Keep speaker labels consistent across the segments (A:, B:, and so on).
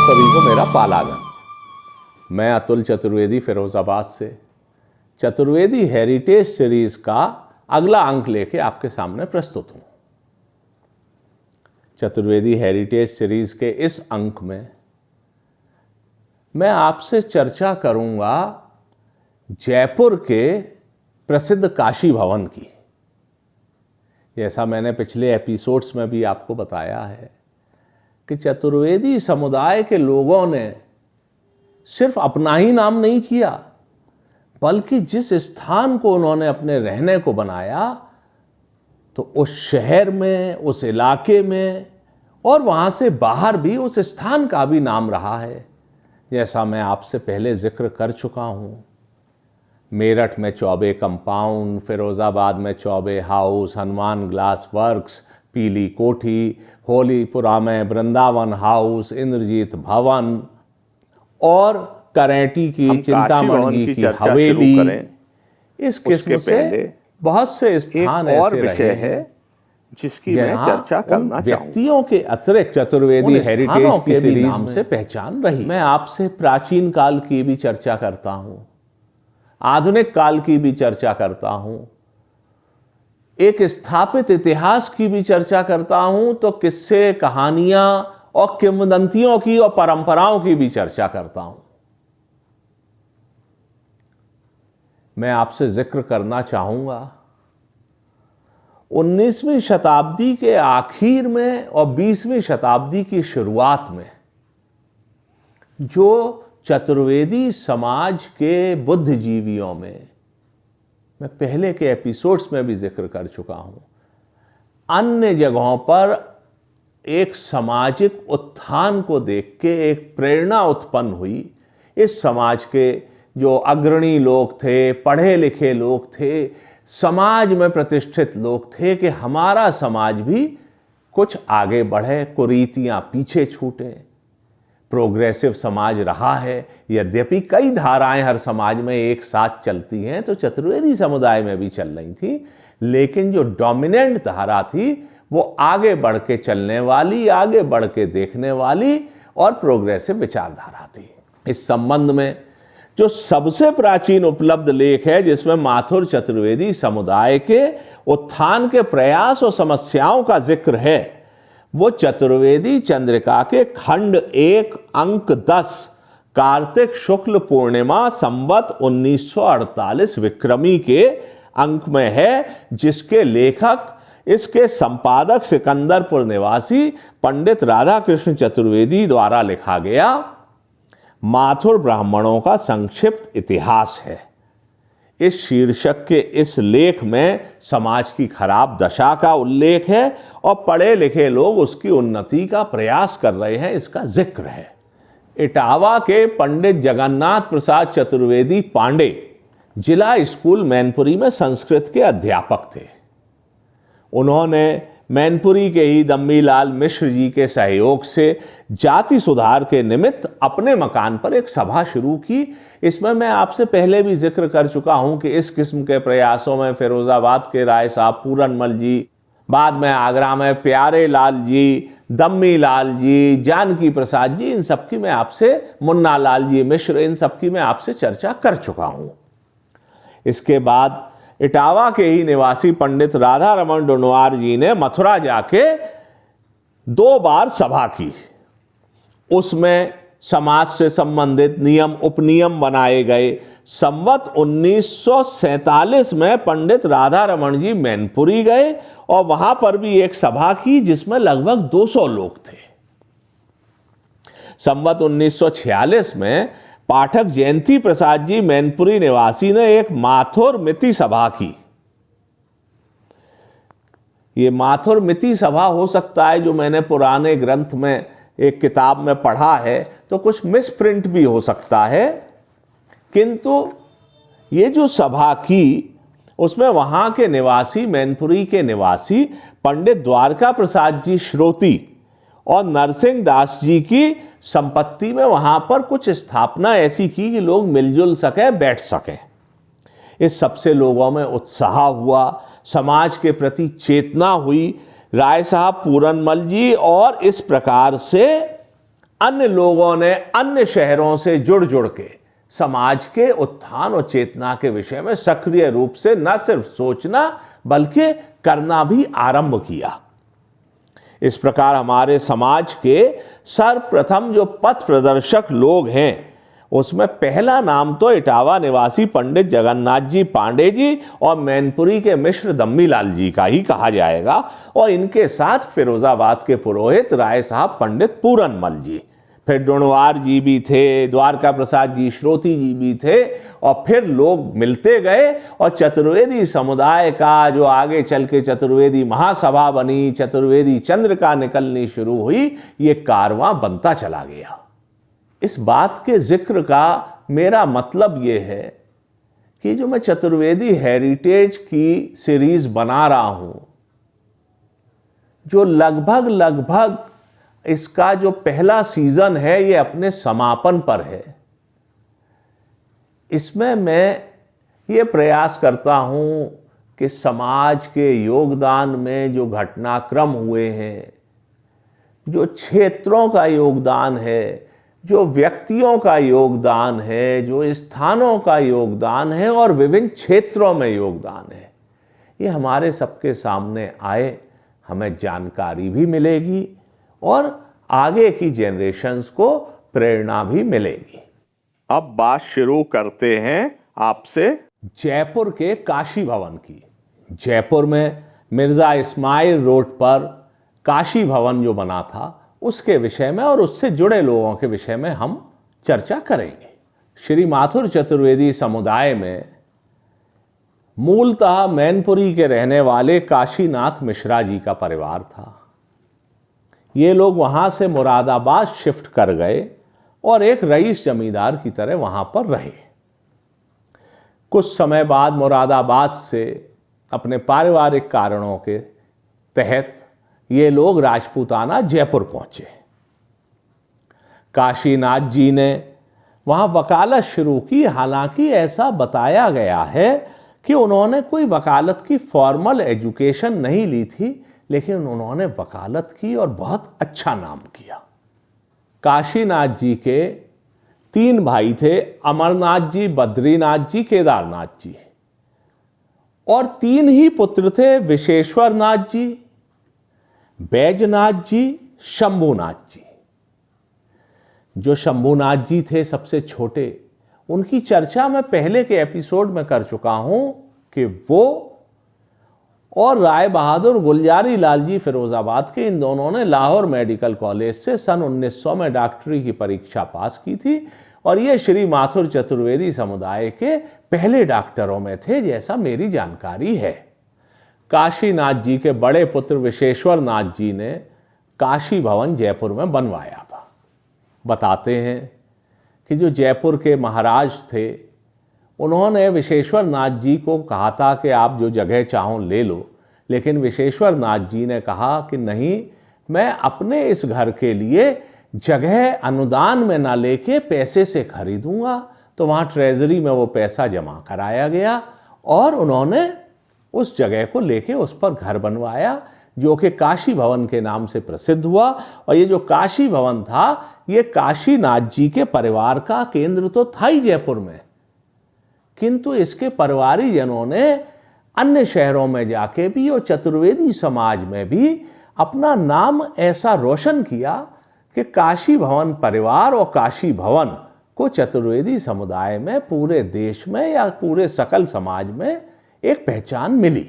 A: सभी को मेरा पालागन। मैं अतुल चतुर्वेदी फिरोजाबाद से चतुर्वेदी हेरिटेज सीरीज का अगला अंक लेके आपके सामने प्रस्तुत हूं। चतुर्वेदी हेरिटेज सीरीज के इस अंक में मैं आपसे चर्चा करूंगा जयपुर के प्रसिद्ध काशी भवन की। जैसा मैंने पिछले एपिसोड्स में भी आपको बताया है कि चतुर्वेदी समुदाय के लोगों ने सिर्फ अपना ही नाम नहीं किया, बल्कि जिस स्थान को उन्होंने अपने रहने को बनाया तो उस शहर में, उस इलाके में और वहां से बाहर भी उस स्थान का भी नाम रहा है। जैसा मैं आपसे पहले जिक्र कर चुका हूं, मेरठ में चौबे कंपाउंड, फिरोजाबाद में Choubey house, Hanuman glass works, पीली कोठी, होलीपुरा में वृंदावन हाउस, इंद्रजीत भवन और करेंटी की चिंतामणि की हवेली। इस किस्म से बहुत से स्थान ऐसे रहे हैं
B: जिसकी मैं चर्चा करना
A: व्यक्तियों के अतिरिक्त चतुर्वेदी हेरिटेज की सीरीज से पहचान रही। मैं आपसे प्राचीन काल की भी चर्चा करता हूं, आधुनिक काल की भी चर्चा करता हूं, एक स्थापित इतिहास की भी चर्चा करता हूं, तो किस्से, कहानियां और किंवदंतियों की और परंपराओं की भी चर्चा करता हूं। मैं आपसे जिक्र करना चाहूंगा 19वीं शताब्दी के आखिर में और 20वीं शताब्दी की शुरुआत में जो चतुर्वेदी समाज के बुद्धिजीवियों में, मैं पहले के एपिसोड्स में भी जिक्र कर चुका हूं, अन्य जगहों पर एक सामाजिक उत्थान को देख के एक प्रेरणा उत्पन्न हुई। इस समाज के जो अग्रणी लोग थे, पढ़े लिखे लोग थे, समाज में प्रतिष्ठित लोग थे कि हमारा समाज भी कुछ आगे बढ़े, कुरीतियां पीछे छूटे। प्रोग्रेसिव समाज रहा है, यद्यपि कई धाराएं हर समाज में एक साथ चलती हैं, तो चतुर्वेदी समुदाय में भी चल रही थी, लेकिन जो डोमिनेंट धारा थी वो आगे बढ़ के चलने वाली, आगे बढ़ के देखने वाली और प्रोग्रेसिव विचारधारा थी। इस संबंध में जो सबसे प्राचीन उपलब्ध लेख है जिसमें माथुर चतुर्वेदी समुदाय के उत्थान के प्रयास और समस्याओं का जिक्र है, वो चतुर्वेदी चंद्रिका के खंड 1 अंक 10 कार्तिक शुक्ल पूर्णिमा संवत 1948 विक्रमी के अंक में है, जिसके लेखक, इसके संपादक सिकंदरपुर निवासी पंडित राधा कृष्ण चतुर्वेदी द्वारा लिखा गया माथुर ब्राह्मणों का संक्षिप्त इतिहास है। इस शीर्षक के इस लेख में समाज की खराब दशा का उल्लेख है और पढ़े लिखे लोग उसकी उन्नति का प्रयास कर रहे हैं, इसका जिक्र है। इटावा के पंडित जगन्नाथ प्रसाद चतुर्वेदी पांडे जिला स्कूल मैनपुरी में संस्कृत के अध्यापक थे। उन्होंने मैनपुरी के ही दम्मीलाल मिश्र जी के सहयोग से जाति सुधार के निमित्त अपने मकान पर एक सभा शुरू की। इसमें मैं आपसे पहले भी जिक्र कर चुका हूं कि इस किस्म के प्रयासों में फिरोजाबाद के राय साहब पूरनमल जी, बाद में आगरा में प्यारे लाल जी, दम्मी लाल जी, जानकी प्रसाद जी, इन सबकी मैं आपसे, मुन्ना लाल जी मिश्र, इन सबकी मैं आपसे चर्चा कर चुका हूं। इसके बाद इटावा के ही निवासी पंडित राधा रमन डुनवार जी ने मथुरा जाके 2 बार सभा की। उसमें समाज से संबंधित नियम उपनियम बनाए गए। संवत 1947 में पंडित राधा रमन जी मैनपुरी गए और वहां पर भी एक सभा की जिसमें लगभग 200 लोग थे। संवत 1946 में पाठक जयंती प्रसाद जी मैनपुरी निवासी ने एक माथुर मिति सभा की। ये माथुर मिति सभा हो सकता है, जो मैंने पुराने ग्रंथ में एक किताब में पढ़ा है, तो कुछ मिसप्रिंट भी हो सकता है, किंतु ये जो सभा की उसमें वहां के निवासी, मैनपुरी के निवासी पंडित द्वारका प्रसाद जी श्रोती और नरसिंह दास जी की संपत्ति में वहां पर कुछ स्थापना ऐसी की कि लोग मिलजुल सके, बैठ सके। इस सबसे लोगों में उत्साह हुआ, समाज के प्रति चेतना हुई। राय साहब पूरनमल जी और इस प्रकार से अन्य लोगों ने अन्य शहरों से जुड़ जुड़ के समाज के उत्थान और चेतना के विषय में सक्रिय रूप से न सिर्फ सोचना बल्कि करना भी आरंभ किया। इस प्रकार हमारे समाज के सर्वप्रथम जो पथ प्रदर्शक लोग हैं उसमें पहला नाम तो इटावा निवासी पंडित जगन्नाथ जी पांडे जी और मैनपुरी के मिश्र दम्मीलाल जी का ही कहा जाएगा, और इनके साथ फिरोजाबाद के पुरोहित राय साहब पंडित पूरनमल जी, फिर डुणवार जी भी थे, द्वारका प्रसाद जी श्रोती जी भी थे, और फिर लोग मिलते गए और चतुर्वेदी समुदाय का जो आगे चल के चतुर्वेदी महासभा बनी, चतुर्वेदी चंद्रिका निकलनी शुरू हुई, ये कारवां बनता चला गया। इस बात के जिक्र का मेरा मतलब ये है कि जो मैं चतुर्वेदी हेरिटेज की सीरीज बना रहा हूं, जो लगभग इसका जो पहला सीजन है ये अपने समापन पर है, इसमें मैं ये प्रयास करता हूं कि समाज के योगदान में जो घटनाक्रम हुए हैं, जो क्षेत्रों का योगदान है, जो व्यक्तियों का योगदान है, जो स्थानों का योगदान है और विभिन्न क्षेत्रों में योगदान है, ये हमारे सबके सामने आए, हमें जानकारी भी मिलेगी और आगे की जनरेशन्स को प्रेरणा भी मिलेगी।
B: अब बात शुरू करते हैं आपसे
A: जयपुर के काशी भवन की। जयपुर में मिर्जा इस्माइल रोड पर काशी भवन जो बना था उसके विषय में और उससे जुड़े लोगों के विषय में हम चर्चा करेंगे। श्री माथुर चतुर्वेदी समुदाय में मूलतः मैनपुरी के रहने वाले काशीनाथ मिश्रा जी का परिवार था। ये लोग वहां से मुरादाबाद शिफ्ट कर गए और एक रईस जमींदार की तरह वहां पर रहे। कुछ समय बाद मुरादाबाद से अपने पारिवारिक कारणों के तहत ये लोग राजपूताना जयपुर पहुंचे। काशीनाथ जी ने वहां वकालत शुरू की। हालांकि ऐसा बताया गया है कि उन्होंने कोई वकालत की फॉर्मल एजुकेशन नहीं ली थी, लेकिन उन्होंने वकालत की और बहुत अच्छा नाम किया। काशीनाथ जी के 3 भाई थे, अमरनाथ जी, बद्रीनाथ जी, केदारनाथ जी, और 3 ही पुत्र थे, विशेश्वरनाथ जी, बैजनाथ जी, शंभुनाथ जी। जो शंभुनाथ जी थे सबसे छोटे, उनकी चर्चा मैं पहले के एपिसोड में कर चुका हूं कि वो और राय बहादुर गुलजारी लाल जी फिरोजाबाद के, इन दोनों ने लाहौर मेडिकल कॉलेज से सन 1900 में डॉक्टरी की परीक्षा पास की थी और ये श्री माथुर चतुर्वेदी समुदाय के पहले डॉक्टरों में थे, जैसा मेरी जानकारी है। काशीनाथ जी के बड़े पुत्र विशेश्वर नाथ जी ने काशी भवन जयपुर में बनवाया था। बताते हैं कि जो जयपुर के महाराज थे, उन्होंने विशेश्वर नाथ जी को कहा था कि आप जो जगह चाहो ले लो, लेकिन विशेश्वर नाथ जी ने कहा कि नहीं, मैं अपने इस घर के लिए जगह अनुदान में ना लेके पैसे से खरीदूंगा। तो वहाँ ट्रेजरी में वो पैसा जमा कराया गया और उन्होंने उस जगह को लेके उस पर घर बनवाया, जो कि काशी भवन के नाम से प्रसिद्ध हुआ। और ये जो काशी भवन था, ये काशीनाथ जी के परिवार का केंद्र तो था ही जयपुर में, किंतु इसके परिवारीजनों ने अन्य शहरों में जाके भी और चतुर्वेदी समाज में भी अपना नाम ऐसा रोशन किया कि काशी भवन परिवार और काशी भवन को चतुर्वेदी समुदाय में पूरे देश में या पूरे सकल समाज में एक पहचान मिली।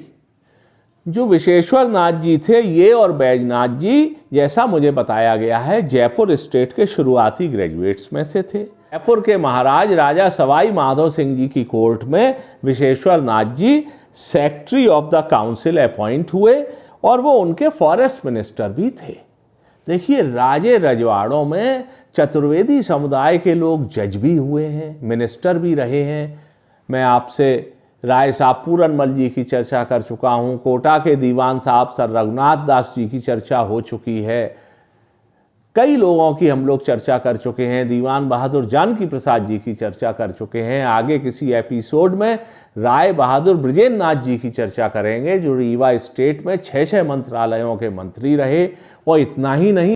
A: जो विशेश्वर नाथ जी थे, ये और बैजनाथ जी, जैसा मुझे बताया गया है, जयपुर स्टेट के शुरुआती ग्रेजुएट्स में से थे। जयपुर के महाराज राजा सवाई माधव सिंह जी की कोर्ट में Vishweshwar Nath ji secretary of the council appoint हुए और वो उनके फॉरेस्ट मिनिस्टर भी थे। देखिए, राजे रजवाड़ों में चतुर्वेदी समुदाय के लोग जज भी हुए हैं, मिनिस्टर भी रहे हैं। मैं आपसे राय साहब पूरनमल जी की चर्चा कर चुका हूँ, कोटा के दीवान साहब सर रघुनाथ दास जी की चर्चा हो चुकी है, कई लोगों की हम लोग चर्चा कर चुके हैं, दीवान बहादुर जानकी प्रसाद जी की चर्चा कर चुके हैं। आगे किसी एपिसोड में राय बहादुर ब्रजेंद्र नाथ जी की चर्चा करेंगे, जो रीवा स्टेट में 6 मंत्रालयों के मंत्री रहे। और इतना ही नहीं,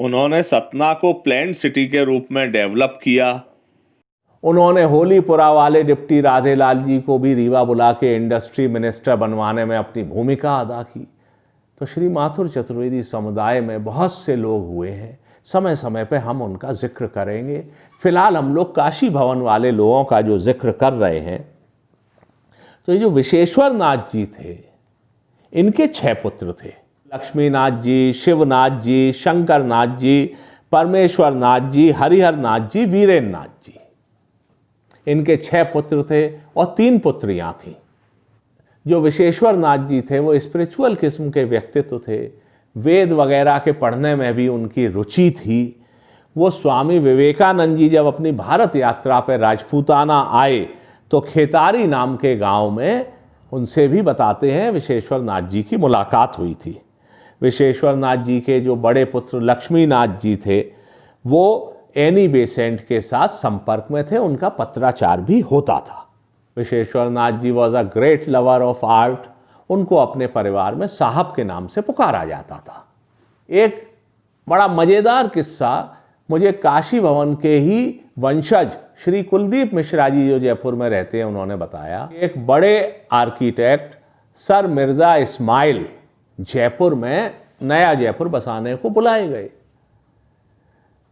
B: उन्होंने सतना को प्लान्ड सिटी के रूप में डेवलप किया।
A: उन्होंने होलीपुरा वाले डिप्टी राधेलाल जी को भी रीवा बुला के इंडस्ट्री मिनिस्टर बनवाने में अपनी भूमिका अदा की। तो श्री माथुर चतुर्वेदी समुदाय में बहुत से लोग हुए हैं, समय समय पे हम उनका जिक्र करेंगे। फिलहाल हम लोग काशी भवन वाले लोगों का जो जिक्र कर रहे हैं, तो ये जो विश्वेश्वर नाथ जी थे, इनके 6 पुत्र थे। लक्ष्मीनाथ जी, शिवनाथ जी, शंकर नाथ जी, परमेश्वर नाथ जी, हरिहर नाथ जी, वीरेन नाथ जी, इनके 6 पुत्र थे और 3 पुत्रियां थीं। जो विश्वेश्वर नाथ जी थे वो स्पिरिचुअल किस्म के व्यक्तित्व थे, वेद वगैरह के पढ़ने में भी उनकी रुचि थी। वो स्वामी विवेकानंद जी जब अपनी भारत यात्रा पर राजपूताना आए तो खेतारी नाम के गांव में उनसे भी बताते हैं विश्वेश्वर नाथ जी की मुलाकात हुई थी। विश्वेश्वर नाथ जी के जो बड़े पुत्र लक्ष्मीनाथ जी थे वो एनी बेसेंट के साथ संपर्क में थे, उनका पत्राचार भी होता था। Vishweshwar Nath ji was a great lover of art. उनको अपने परिवार में साहब के नाम से पुकारा जाता था। एक बड़ा मजेदार किस्सा मुझे काशी भवन के ही वंशज श्री कुलदीप मिश्रा जी जो जयपुर में रहते हैं उन्होंने बताया। एक बड़े आर्किटेक्ट सर मिर्जा इस्माइल जयपुर में नया जयपुर बसाने को बुलाए गए।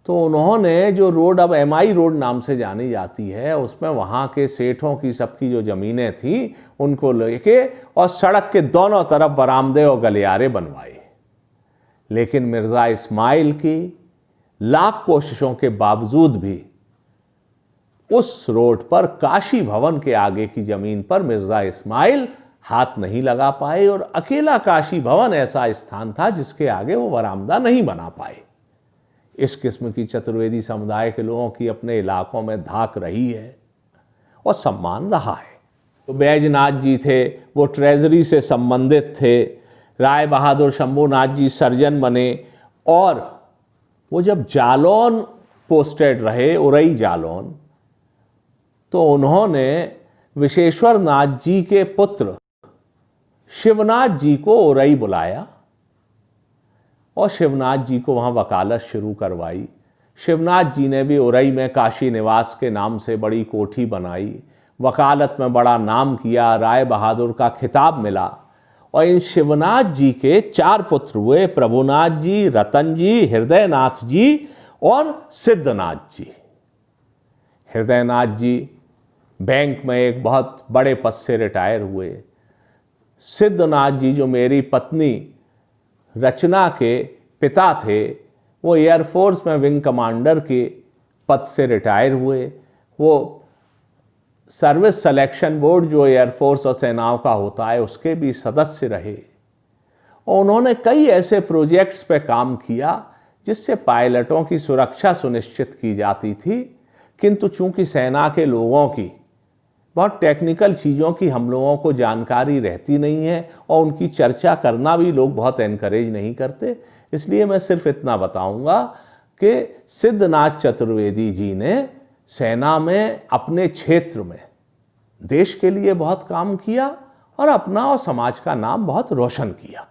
A: तो उन्होंने जो रोड अब MI रोड नाम से जानी जाती है, उसमें वहाँ के सेठों की सबकी जो ज़मीनें थीं उनको लेके और सड़क के दोनों तरफ बरामदे और गलियारे बनवाए। लेकिन मिर्ज़ा इस्माइल की लाख कोशिशों के बावजूद भी उस रोड पर काशी भवन के आगे की ज़मीन पर मिर्ज़ा इस्माइल हाथ नहीं लगा पाए और अकेला काशी भवन ऐसा स्थान था जिसके आगे वो बरामदा नहीं बना पाए। इस किस्म की चतुर्वेदी समुदाय के लोगों की अपने इलाकों में धाक रही है और सम्मान रहा है। तो बैजनाथ जी थे, वो ट्रेजरी से संबंधित थे। राय बहादुर शंभूनाथ जी सर्जन बने और वो जब जालौन पोस्टेड रहे, उरई जालौन, तो उन्होंने विश्वेश्वर नाथ जी के पुत्र शिवनाथ जी को उरई बुलाया और शिवनाथ जी को वहाँ वकालत शुरू करवाई। शिवनाथ जी ने भी उरई में काशी निवास के नाम से बड़ी कोठी बनाई, वकालत में बड़ा नाम किया, राय बहादुर का खिताब मिला। और इन शिवनाथ जी के 4 पुत्र हुए, प्रभुनाथ जी, रतन जी, हृदयनाथ जी और सिद्धनाथ जी। हृदयनाथ जी बैंक में एक बहुत बड़े पद से रिटायर हुए। सिद्धनाथ जी जो मेरी पत्नी रचना के पिता थे, वो एयरफोर्स में विंग कमांडर के पद से रिटायर हुए। वो सर्विस सिलेक्शन बोर्ड जो एयरफोर्स और सेनाओं का होता है उसके भी सदस्य रहे और उन्होंने कई ऐसे प्रोजेक्ट्स पे काम किया जिससे पायलटों की सुरक्षा सुनिश्चित की जाती थी। किंतु चूंकि सेना के लोगों की बहुत टेक्निकल चीज़ों की हम लोगों को जानकारी रहती नहीं है और उनकी चर्चा करना भी लोग बहुत एनकरेज नहीं करते, इसलिए मैं सिर्फ इतना बताऊंगा कि सिद्धनाथ चतुर्वेदी जी ने सेना में अपने क्षेत्र में देश के लिए बहुत काम किया और अपना और समाज का नाम बहुत रोशन किया।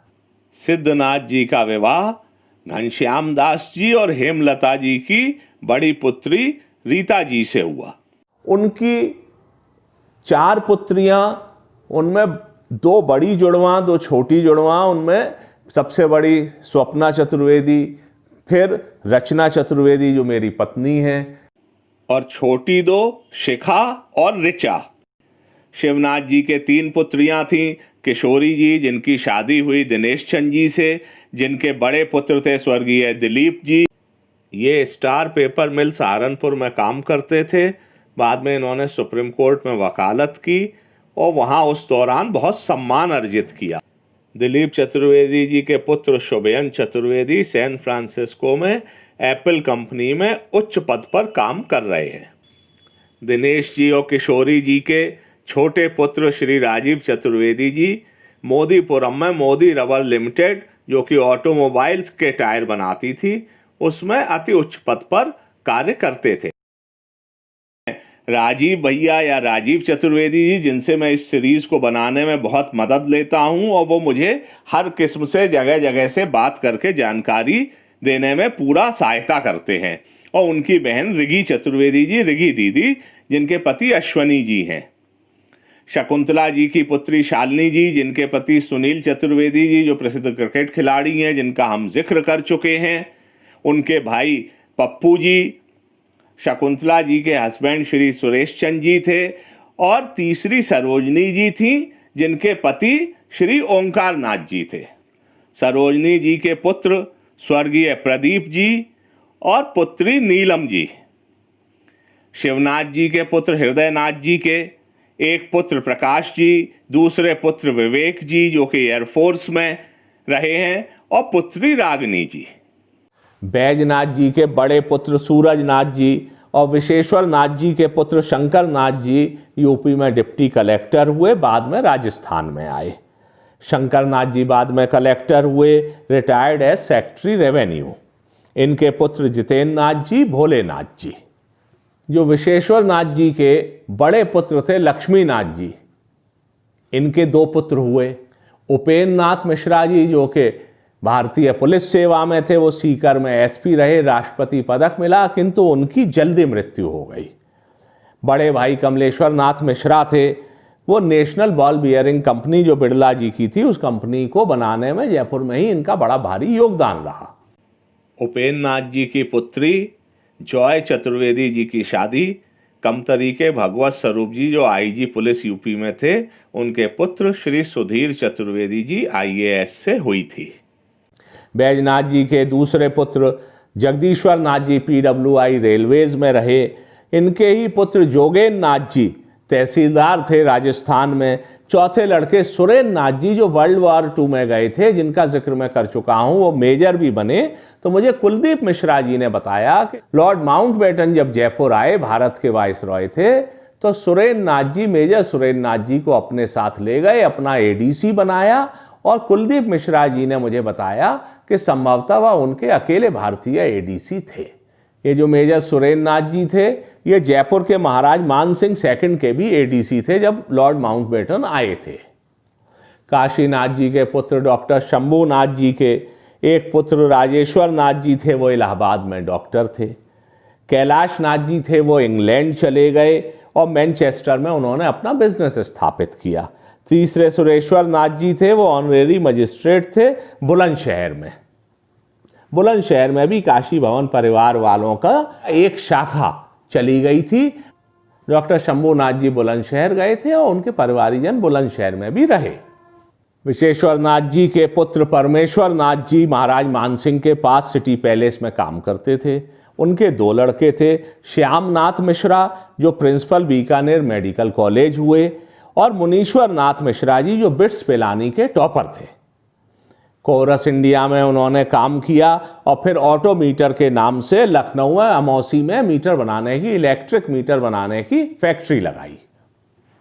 B: सिद्धनाथ जी का विवाह घनश्याम दास जी और हेमलता जी की बड़ी पुत्री रीता जी से हुआ।
A: उनकी 4 पुत्रियां, उनमें 2 बड़ी जुड़वां, 2 छोटी जुड़वां। उनमें सबसे बड़ी स्वप्ना चतुर्वेदी, फिर रचना चतुर्वेदी जो मेरी पत्नी है,
B: और छोटी 2 शिखा और ऋचा। शिवनाथ जी के 3 पुत्रियां थीं, किशोरी जी जिनकी शादी हुई दिनेश चंद जी से, जिनके बड़े पुत्र थे स्वर्गीय दिलीप जी। ये स्टार पेपर मिल सहारनपुर में काम करते थे। बाद में इन्होंने सुप्रीम कोर्ट में वकालत की और वहाँ उस दौरान बहुत सम्मान अर्जित किया। दिलीप चतुर्वेदी जी के पुत्र शुभयन चतुर्वेदी सैन फ्रांसिस्को में एप्पल कंपनी में उच्च पद पर काम कर रहे हैं। दिनेश जी और किशोरी जी के छोटे पुत्र श्री राजीव चतुर्वेदी जी मोदीपुरम में मोदी रबर लिमिटेड, जो कि ऑटोमोबाइल्स के टायर बनाती थी, उसमें अति उच्च पद पर कार्य करते थे। राजीव भैया या राजीव चतुर्वेदी जी, जिनसे मैं इस सीरीज को बनाने में बहुत मदद लेता हूं और वो मुझे हर किस्म से जगह जगह से बात करके जानकारी देने में पूरा सहायता करते हैं, और उनकी बहन ऋगी चतुर्वेदी जी, ऋगी दीदी, जिनके पति अश्वनी जी हैं। शकुंतला जी की पुत्री शालिनी जी, जिनके पति सुनील चतुर्वेदी जी, जो प्रसिद्ध क्रिकेट खिलाड़ी हैं, जिनका हम जिक्र कर चुके हैं। उनके भाई पप्पू जी, शकुंतला जी के हस्बैंड श्री सुरेश चंद जी थे, और तीसरी सरोजनी जी थी, जिनके पति श्री ओंकार नाथ जी थे। सरोजनी जी के पुत्र स्वर्गीय प्रदीप जी और पुत्री नीलम जी। शिवनाथ जी के पुत्र हृदयनाथ जी के एक पुत्र प्रकाश जी, दूसरे पुत्र विवेक जी, जो कि एयरफोर्स में रहे हैं, और पुत्री रागनी जी।
A: बैजनाथ जी के बड़े पुत्र सूरजनाथ जी और विशेश्वर नाथ जी के पुत्र शंकर नाथ जी यूपी में डिप्टी कलेक्टर हुए, बाद में राजस्थान में आए। शंकर नाथ जी बाद में कलेक्टर हुए, रिटायर्ड एज सेक्रेटरी रेवेन्यू। इनके पुत्र जितेंद्र नाथ जी, भोलेनाथ जी। जो विशेश्वर नाथ जी के बड़े पुत्र थे लक्ष्मी नाथ जी, इनके दो पुत्र हुए। उपेंद्र नाथ मिश्रा जी, जो कि भारतीय पुलिस सेवा में थे, वो सीकर में एसपी रहे, राष्ट्रपति पदक मिला, किंतु उनकी जल्दी मृत्यु हो गई। बड़े भाई कमलेश्वर नाथ मिश्रा थे, वो नेशनल बॉल बियरिंग कंपनी जो बिरला जी की थी, उस कंपनी को बनाने में जयपुर में ही इनका बड़ा भारी योगदान रहा।
B: उपेंद्र नाथ जी की पुत्री जॉय चतुर्वेदी जी की शादी कमतरी के भगवत स्वरूप जी, जो आईजी पुलिस यूपी में थे, उनके पुत्र श्री सुधीर चतुर्वेदी जी IAS से हुई थी।
A: बैजनाथ जी के दूसरे पुत्र जगदीश्वर नाथ जी PWI रेलवेज में रहे। इनके ही पुत्र जोगेंद्र नाथ जी तहसीलदार थे राजस्थान में। चौथे लड़के सुरेंद्र नाथ जी, जो वर्ल्ड वॉर 2 में गए थे, जिनका जिक्र मैं कर चुका हूं, वो मेजर भी बने। तो मुझे कुलदीप मिश्रा जी ने बताया कि लॉर्ड माउंटबेटन जब जयपुर आए, भारत के वाइसरॉय थे, तो सुरेंद्र नाथ जी, मेजर सुरेंद्र नाथ जी को अपने साथ ले गए, अपना ADC बनाया। और कुलदीप मिश्रा जी ने मुझे बताया कि संभवतः वह उनके अकेले भारतीय ADC थे। ये जो मेजर सुरेंद्र नाथ जी थे, ये जयपुर के महाराज मान सिंह सेकंड के भी ADC थे जब लॉर्ड माउंटबेटन आए थे। काशीनाथ जी के पुत्र डॉक्टर शंभूनाथ जी के एक पुत्र राजेश्वर नाथ जी थे, वो इलाहाबाद में डॉक्टर थे। कैलाश नाथ जी थे, वो इंग्लैंड चले गए और मैनचेस्टर में उन्होंने अपना बिजनेस स्थापित किया। तीसरे सुरेश्वर नाथ जी थे, वो ऑनरेरी मजिस्ट्रेट थे बुलंदशहर में। बुलंदशहर में भी काशी भवन परिवार वालों का एक शाखा चली गई थी। डॉक्टर शंभूनाथ जी बुलंदशहर गए थे और उनके परिवारीजन बुलंदशहर में भी रहे। विशेश्वर नाथ जी के पुत्र परमेश्वर नाथ जी महाराज मानसिंह के पास सिटी पैलेस में काम करते थे। उनके दो लड़के थे, श्यामनाथ मिश्रा, जो प्रिंसिपल बीकानेर मेडिकल कॉलेज हुए, और मुनीश्वर नाथ मिश्रा जी, जो बिट्स पिलानी के टॉपर थे। कोरस इंडिया में उन्होंने काम किया और फिर ऑटोमीटर के नाम से लखनऊ में अमौसी में मीटर बनाने की, इलेक्ट्रिक मीटर बनाने की फैक्ट्री लगाई।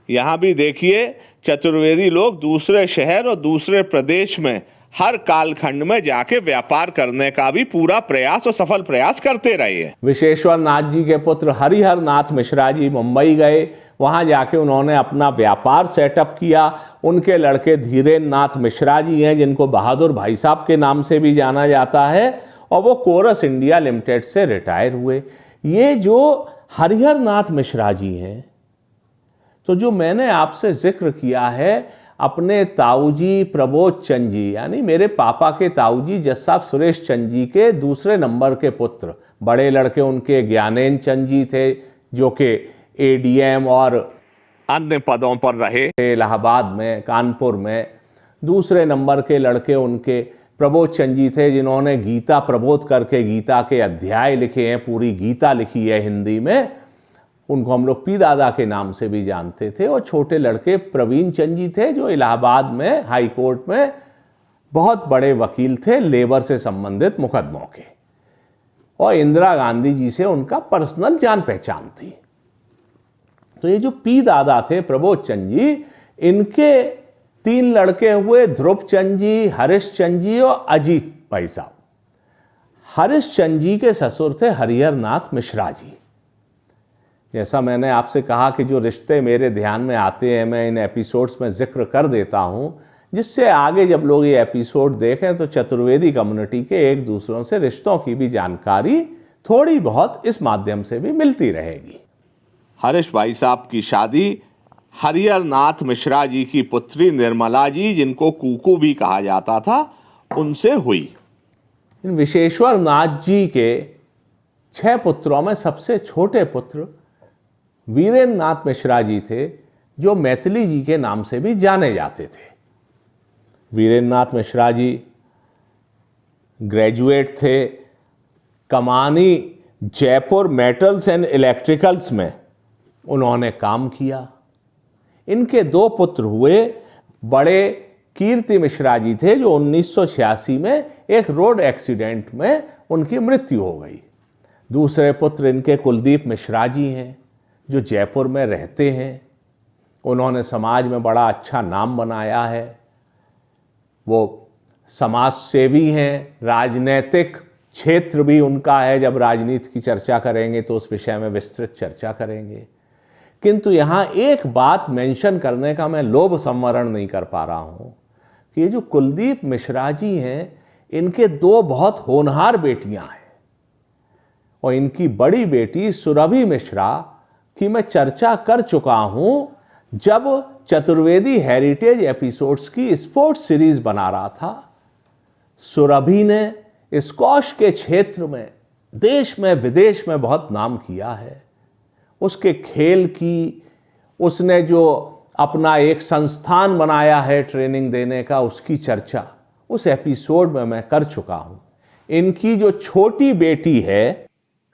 B: यहाँ भी देखिए, चतुर्वेदी लोग दूसरे शहर और दूसरे प्रदेश में हर कालखंड में जाके व्यापार करने का भी पूरा प्रयास और सफल प्रयास करते रहे हैं।
A: विशेश्वर नाथ जी के पुत्र हरिहर नाथ मिश्रा जी मुंबई गए, वहां जाके उन्होंने अपना व्यापार सेटअप किया। उनके लड़के धीरेन्द्र नाथ मिश्रा जी हैं, जिनको बहादुर भाई साहब के नाम से भी जाना जाता है, और वो कोरस इंडिया लिमिटेड से रिटायर हुए। ये जो हरिहर नाथ मिश्रा जी हैं, तो जो मैंने आपसे जिक्र किया है, अपने ताऊजी प्रबोध चंद जी, यानी मेरे पापा के ताऊजी जज साहब सुरेश चंद जी के दूसरे नंबर के पुत्र, बड़े लड़के उनके ज्ञानेन्द्र चंद जी थे, जो कि ADM और
B: अन्य पदों पर रहे
A: इलाहाबाद में, कानपुर में। दूसरे नंबर के लड़के उनके प्रबोध चंद जी थे, जिन्होंने गीता प्रबोध करके गीता के अध्याय लिखे हैं, पूरी गीता लिखी है हिंदी में। उनको हम लोग पी दादा के नाम से भी जानते थे। और छोटे लड़के प्रवीण चंद जी थे, जो इलाहाबाद में हाई कोर्ट में बहुत बड़े वकील थे लेबर से संबंधित मुकदमों के, और इंदिरा गांधी जी से उनका पर्सनल जान पहचान थी। तो ये जो पी दादा थे प्रबोध चंद जी, इनके 3 लड़के हुए, ध्रुव चंद जी, हरीश चंद जी और अजीत भाई साहब। हरीश चंद जी के ससुर थे हरिहर नाथ मिश्रा जी। जैसा मैंने आपसे कहा कि जो रिश्ते मेरे ध्यान में आते हैं, मैं इन एपिसोड्स में जिक्र कर देता हूं। जिससे आगे जब लोग ये एपिसोड देखें तो चतुर्वेदी कम्युनिटी के एक दूसरों से रिश्तों की भी जानकारी थोड़ी बहुत इस माध्यम से भी मिलती रहेगी।
B: हरीश भाई साहब की शादी हरिहर नाथ मिश्रा जी की पुत्री निर्मला जी, जिनको कुकू भी कहा जाता था, उनसे हुई।
A: इन विश्वेश्वर नाथ जी के 6 पुत्रों में सबसे छोटे पुत्र वीरेंद्र नाथ मिश्रा जी थे, जो मैथिली जी के नाम से भी जाने जाते थे। वीरेंद्र नाथ मिश्रा जी ग्रेजुएट थे कमानी जयपुर मेटल्स एंड इलेक्ट्रिकल्स में उन्होंने काम किया। इनके 2 पुत्र हुए। बड़े कीर्ति मिश्रा जी थे, जो 1986 में एक रोड एक्सीडेंट में उनकी मृत्यु हो गई। दूसरे पुत्र इनके कुलदीप मिश्रा जी हैं, जो जयपुर में रहते हैं। उन्होंने समाज में बड़ा अच्छा नाम बनाया है। वो समाज सेवी हैं, राजनीतिक क्षेत्र भी उनका है। जब राजनीति की चर्चा करेंगे तो उस विषय में विस्तृत चर्चा करेंगे। किंतु यहाँ एक बात मेंशन करने का मैं लोभ संवरण नहीं कर पा रहा हूँ कि ये जो कुलदीप मिश्रा जी हैं, इनके 2 बहुत होनहार बेटियां हैं। और इनकी बड़ी बेटी सुरभि मिश्रा की मैं चर्चा कर चुका हूं जब चतुर्वेदी हेरिटेज एपिसोड्स की स्पोर्ट्स सीरीज बना रहा था। सुरभि ने स्क्वॉश के क्षेत्र में देश में विदेश में बहुत नाम किया है। उसके खेल की, उसने जो अपना एक संस्थान बनाया है ट्रेनिंग देने का, उसकी चर्चा उस एपिसोड में मैं कर चुका हूं। इनकी जो छोटी बेटी है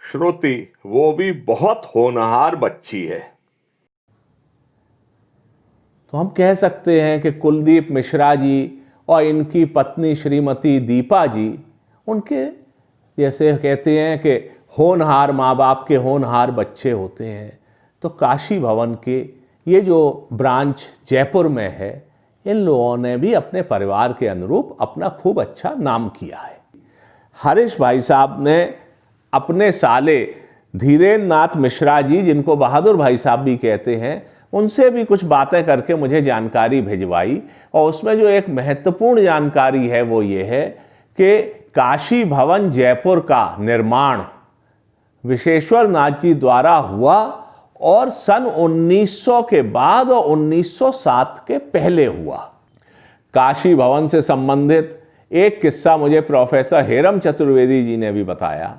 B: श्रुति, वो भी बहुत होनहार बच्ची है।
A: तो हम कह सकते हैं कि कुलदीप मिश्रा जी और इनकी पत्नी श्रीमती दीपा जी, उनके जैसे कहते हैं कि होनहार माँ बाप के होनहार बच्चे होते हैं। तो काशी भवन के ये जो ब्रांच जयपुर में है, इन लोगों ने भी अपने परिवार के अनुरूप अपना खूब अच्छा नाम किया है। हरीश भाई साहब ने अपने साले धीरेन्द्र नाथ मिश्रा जी, जिनको बहादुर भाई साहब भी कहते हैं, उनसे भी कुछ बातें करके मुझे जानकारी भिजवाई। और उसमें जो एक महत्वपूर्ण जानकारी है वो ये है कि काशी भवन जयपुर का निर्माण विश्वेश्वर नाथ जी द्वारा हुआ और सन 1900 के बाद और 1907 के पहले हुआ। काशी भवन से संबंधित एक किस्सा मुझे प्रोफेसर हेरम चतुर्वेदी जी ने भी बताया।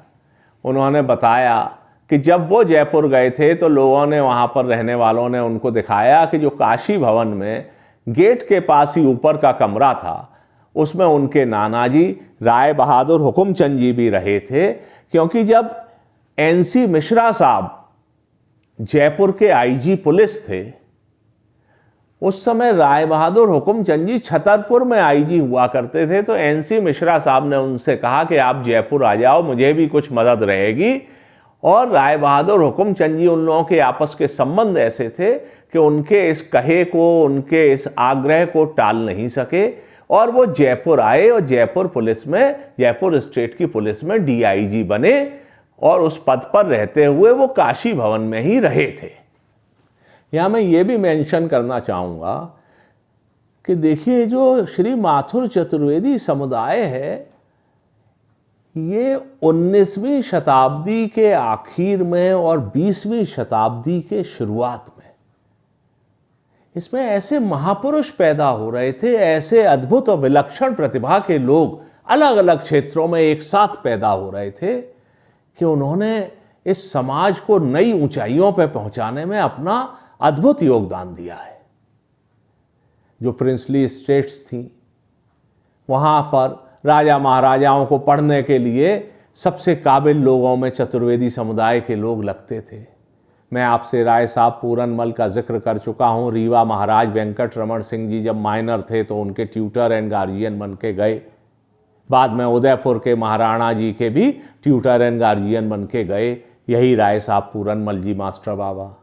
A: उन्होंने बताया कि जब वो जयपुर गए थे तो लोगों ने, वहाँ पर रहने वालों ने उनको दिखाया कि जो काशी भवन में गेट के पास ही ऊपर का कमरा था, उसमें उनके नाना जी राय बहादुर हुकुमचंद जी भी रहे थे। क्योंकि जब NC मिश्रा साहब जयपुर के IG पुलिस थे, उस समय राय बहादुर हुकुमचंद जी छतरपुर में IG हुआ करते थे। तो NC मिश्रा साहब ने उनसे कहा कि आप जयपुर आ जाओ, मुझे भी कुछ मदद रहेगी। और राय बहादुर हुकुमचंद जी, उन लोगों के आपस के संबंध ऐसे थे कि उनके इस कहे को, उनके इस आग्रह को टाल नहीं सके और वो जयपुर आए और जयपुर पुलिस में, जयपुर स्टेट की पुलिस में DIG बने और उस पद पर रहते हुए वो काशी भवन में ही रहे थे। यहां मैं ये भी मेंशन करना चाहूंगा कि देखिए, जो श्री माथुर चतुर्वेदी समुदाय है, ये 19वीं शताब्दी के आखिर में और 20वीं शताब्दी के शुरुआत में इसमें ऐसे महापुरुष पैदा हो रहे थे, ऐसे अद्भुत और विलक्षण प्रतिभा के लोग अलग अलग क्षेत्रों में एक साथ पैदा हो रहे थे कि उन्होंने इस समाज को नई ऊंचाइयों पर पहुंचाने में अपना अद्भुत योगदान दिया है। जो प्रिंसली स्टेट्स थी, वहां पर राजा महाराजाओं को पढ़ने के लिए सबसे काबिल लोगों में चतुर्वेदी समुदाय के लोग लगते थे। मैं आपसे राय साहब पूरनमल का जिक्र कर चुका हूं। रीवा महाराज वेंकट रमन सिंह जी जब माइनर थे तो उनके ट्यूटर एंड गार्जियन बन के गए। बाद में उदयपुर के महाराणा जी के भी ट्यूटर एंड गार्जियन बन के गए, यही राय साहब पूरनमल जी मास्टर बाबा।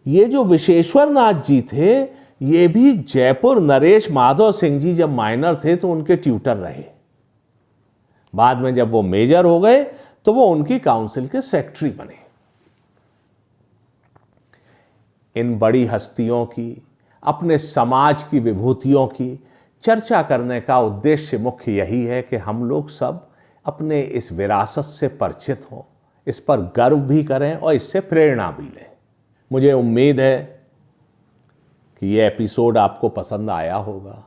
A: ये जो विश्वेश्वर नाथ जी थे, ये भी जयपुर नरेश माधव सिंह जी जब माइनर थे तो उनके ट्यूटर रहे। बाद में जब वो मेजर हो गए तो वो उनकी काउंसिल के सेक्रेटरी बने। इन बड़ी हस्तियों की अपने समाज की विभूतियों की चर्चा करने का उद्देश्य मुख्य यही है कि हम लोग सब अपने इस विरासत से परिचित हों, इस पर गर्व भी करें और इससे प्रेरणा भी लें। मुझे उम्मीद है कि ये एपिसोड आपको पसंद आया होगा।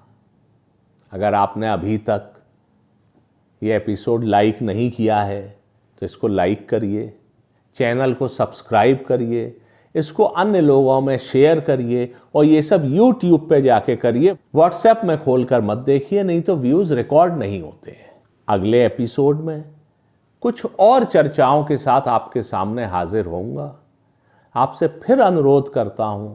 A: अगर आपने अभी तक ये एपिसोड लाइक नहीं किया है तो इसको लाइक करिए, चैनल को सब्सक्राइब करिए, इसको अन्य लोगों में शेयर करिए और ये सब YouTube पे जाके करिए। व्हाट्सएप में खोलकर मत देखिए, नहीं तो व्यूज़ रिकॉर्ड नहीं होते हैं। अगले एपिसोड में कुछ और चर्चाओं के साथ आपके सामने हाजिर होऊंगा। आपसे फिर अनुरोध करता हूं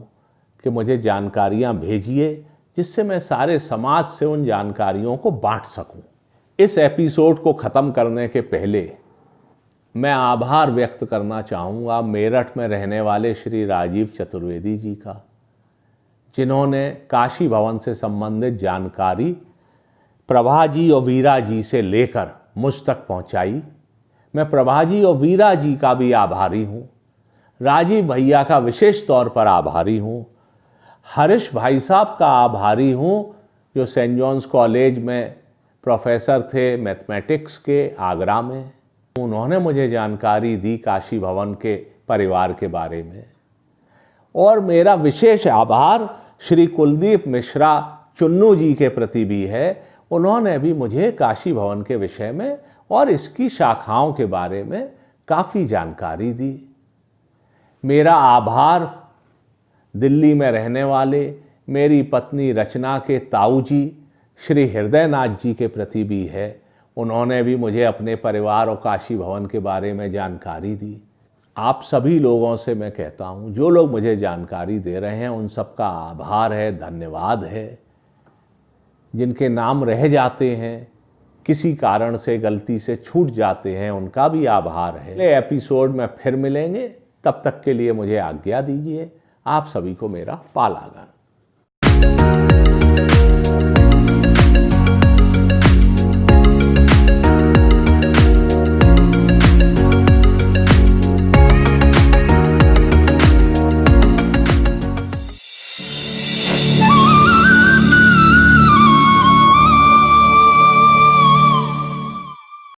A: कि मुझे जानकारियां भेजिए जिससे मैं सारे समाज से उन जानकारियों को बांट सकूं। इस एपिसोड को ख़त्म करने के पहले मैं आभार व्यक्त करना चाहूँगा मेरठ में रहने वाले श्री राजीव चतुर्वेदी जी का, जिन्होंने काशी भवन से संबंधित जानकारी प्रभा जी और वीरा जी से लेकर मुझ तक पहुँचाई। मैं प्रभा जी और वीरा जी का भी आभारी हूँ। राजीव भैया का विशेष तौर पर आभारी हूँ। हरीश भाई साहब का आभारी हूँ, जो सेंट जॉन्स कॉलेज में प्रोफेसर थे मैथमेटिक्स के आगरा में। उन्होंने मुझे जानकारी दी काशी भवन के परिवार के बारे में। और मेरा विशेष आभार श्री कुलदीप मिश्रा चुन्नू जी के प्रति भी है। उन्होंने भी मुझे काशी भवन के विषय में और इसकी शाखाओं के बारे में काफ़ी जानकारी दी। मेरा आभार दिल्ली में रहने वाले मेरी पत्नी रचना के ताऊ जी श्री हृदयनाथ जी के प्रति भी है। उन्होंने भी मुझे अपने परिवार और काशी भवन के बारे में जानकारी दी। आप सभी लोगों से मैं कहता हूँ, जो लोग मुझे जानकारी दे रहे हैं उन सबका आभार है, धन्यवाद है। जिनके नाम रह जाते हैं, किसी कारण से गलती से छूट जाते हैं, उनका भी आभार है। अगले एपिसोड में फिर मिलेंगे, तब तक के लिए मुझे आज्ञा दीजिए। आप सभी को मेरा पालागन।